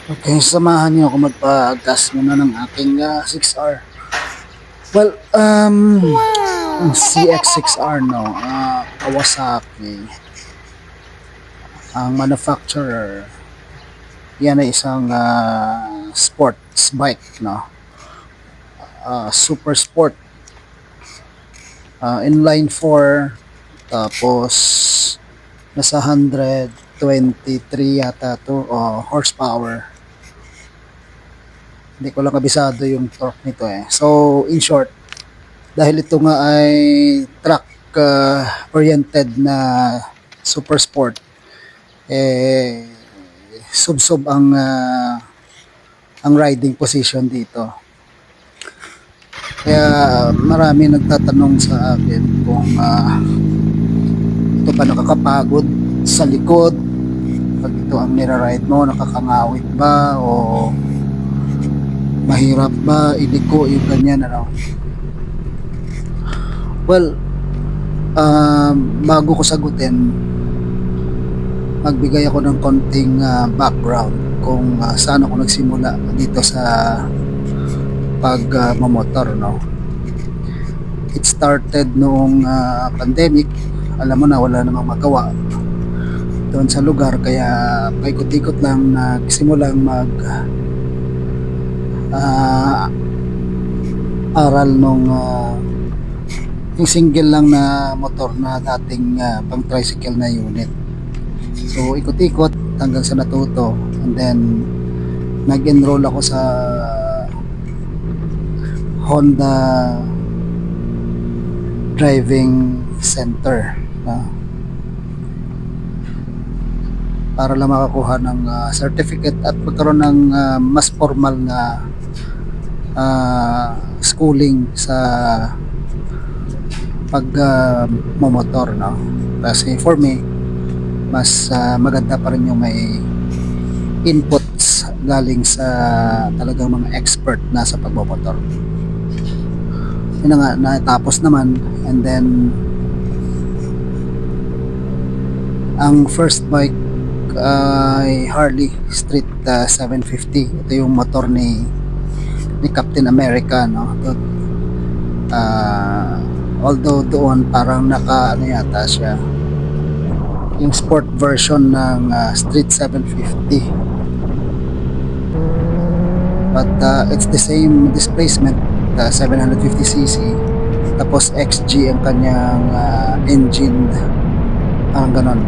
Okay, samahan niyo ako magpa-gas muna ng aking 6R. Well, ang CX6R, no, Kawasaki, ang manufacturer, yan ay isang sports bike, no, super sport, inline 4, tapos nasa 123 yata to horsepower. Hindi ko lang kabisado yung torque nito eh. So, in short, dahil ito nga ay track oriented na super sport, eh, sub-sub ang riding position dito. Kaya marami nagtatanong sa akin kung ito ba nakakapagod sa likod, pag ito ang nira-ride mo, nakakangawit ba o mahirap ba iliko yung ganyan, ano. Well, bago ko sagutin, magbigay ako ng konting background kung saan ako nagsimula dito sa pagmamotor, no. It started noong pandemic. Alam mo na, wala namang magawa doon sa lugar, kaya paikot-ikot lang nagsimulang mag aral nung yung single lang na motor na dating pang tricycle na unit. So ikot-ikot hanggang sa natuto, and then nag-enroll ako sa Honda Driving Center, para lang makakuha ng certificate at magkaroon ng mas formal na schooling sa pagmomotor, no. Kasi for me, mas maganda pa rin yung may inputs galing sa talagang mga expert na sa pagmomotor. Yun na nga, natapos naman, and then ang first bike ay Harley Street 750. Ito yung motor ni Captain America, no. Although doon parang naka ano yata siya, yung sport version ng Street 750, but it's the same displacement, 750cc, tapos XG ang kanyang engine, parang ganon.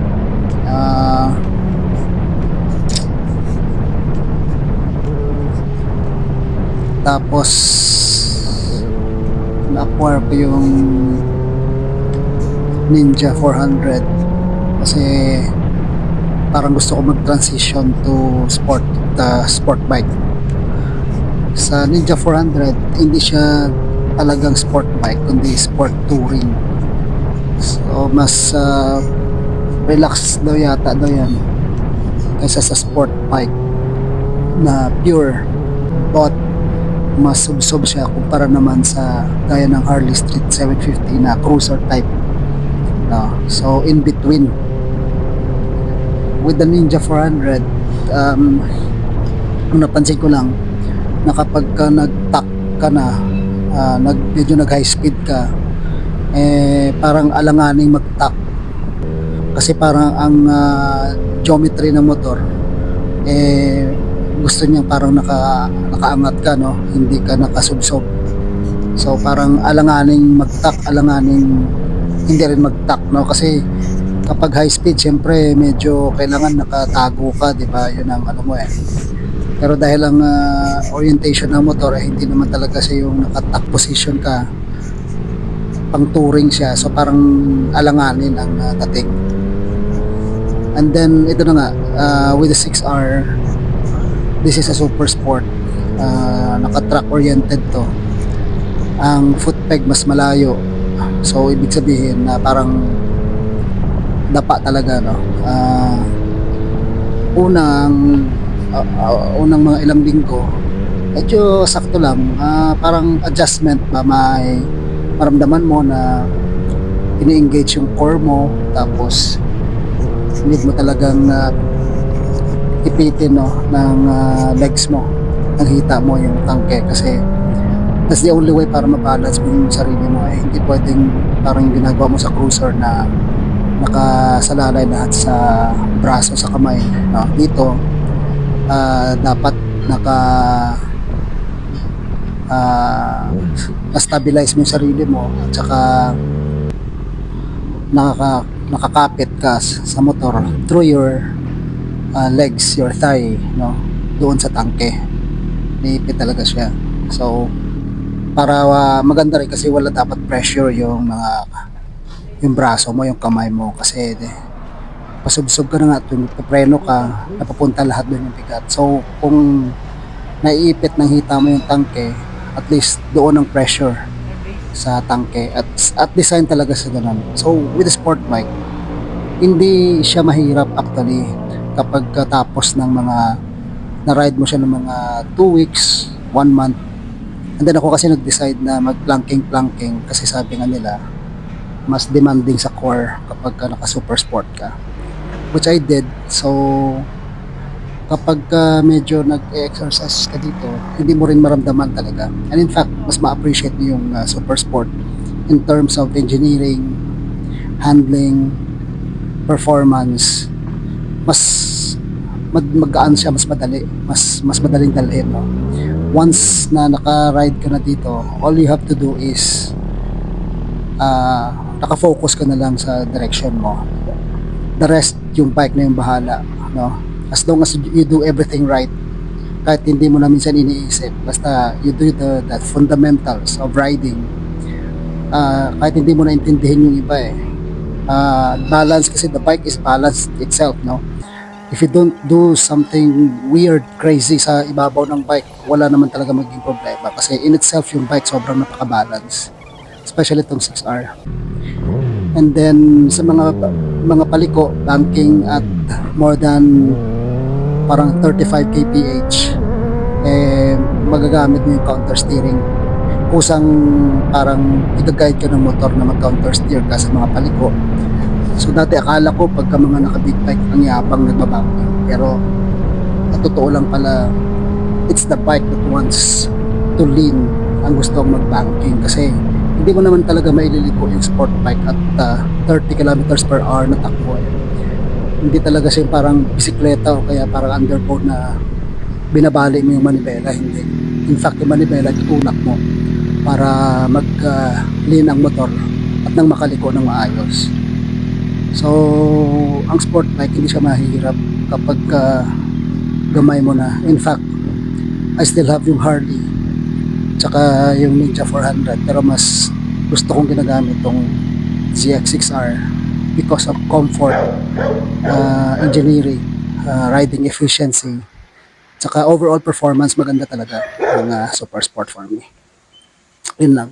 Tapos na-acquire ko yung Ninja 400 kasi parang gusto ko mag-transition to sport bike. Sa Ninja 400, hindi siya talagang sport bike kundi sport touring. So mas relax daw yata daw yan kaysa sa sport bike na pure, but mas sub-sub siya kumpara naman sa gaya ng Harley Street 750 na cruiser type, no? So in between with the Ninja 400, ang napansin ko lang na kapag ka nag-tuck ka na, medyo nag high speed ka, parang alanganing mag-tuck kasi parang ang geometry ng motor gusto niya parang nakaangat ka, no, hindi ka nakasubsob. So parang alanganing mag-tuck, alanganing hindi rin mag-tuck, no, kasi kapag high speed syempre medyo kailangan nakatago ka, di ba? Yun ang ano mo eh. Pero dahil ang orientation ng motor hindi naman talaga siya yung naka-tuck position ka, pang touring siya, so parang alanganin ang dating. And then ito na nga, with the 6R, this is a super sport, naka-track oriented to. Ang foot peg mas malayo, so ibig sabihin na parang dapa talaga, no. Unang mga ilang linggo medyo sakto lang, parang adjustment ba, may maramdaman mo na ini-engage yung core mo, tapos need mo talagang ipitin no ng legs mo, ng hita mo yung tangke kasi that's the only way para ma-balance mo yung sarili mo. Hindi pwedeng parang yung ginagawa mo sa cruiser na nakasalalay lahat sa braso, sa kamay, no? Dito dapat na-stabilize mo yung sarili mo at saka nakakapit ka sa motor through your legs, your thigh, no? Doon sa tangke. Niipit talaga siya. So, para maganda rin kasi wala dapat pressure yung braso mo, yung kamay mo kasi pasubsob ka na nga, preno ka, napapunta lahat doon yung bigat. So, kung naiipit ng hita mo yung tangke, at least doon ang pressure sa tangke at design talaga sa ganun. So, with a sport bike, hindi siya mahirap actually kapag tapos ng mga na-ride mo siya ng mga 2 weeks, 1 month. And then ako kasi nag-decide na mag-planking kasi sabi nga nila, mas demanding sa core kapag naka-super sport ka. Which I did. So, kapag medyo nag-exercise ka dito, hindi mo rin maramdaman talaga. And in fact, mas ma-appreciate mo yung super sport in terms of engineering, handling, performance. Mas magaan siya, mas madali, mas madaling dalhin, no? Once na naka-ride ka na dito, all you have to do is naka-focus ka na lang sa direction mo. The rest, yung bike na yung bahala, no? As long as you do everything right, kahit hindi mo na minsan iniisip, basta you do the fundamentals of riding, kahit hindi mo na intindihin yung iba balance kasi the bike is balanced itself, no? If you don't do something weird, crazy sa ibabaw ng bike, wala naman talaga maging problema kasi in itself yung bike sobrang napaka-balance, especially itong 6R. And then sa mga paliko, banking at more than parang 35 kph, magagamit mo yung counter steering. Kusang parang i-guide ka ng motor na mag-counter steer ka sa mga paliko. So dati akala ko pagka mga naka-big bike ang yapang nagbabanking, pero at totoo lang pala, it's the bike that wants to lean ang gusto mag-banking kasi hindi mo naman talaga maililiko yung sport bike at 30 kilometers per hour na takbo. Hindi talaga siya parang bisikleta o kaya parang underboard na binabali mo yung manibela. Hindi. In fact, yung manibela itunak mo para mag-lean ang motor at nang makaliko ng maayos. So, ang sport bike hindi siya mahirap kapag gamay mo na. In fact, I still have yung Harley tsaka yung Ninja 400, pero mas gusto kong ginagamit tong ZX6R because of comfort, engineering, riding efficiency, tsaka overall performance. Maganda talaga ang super sport for me. Yun lang.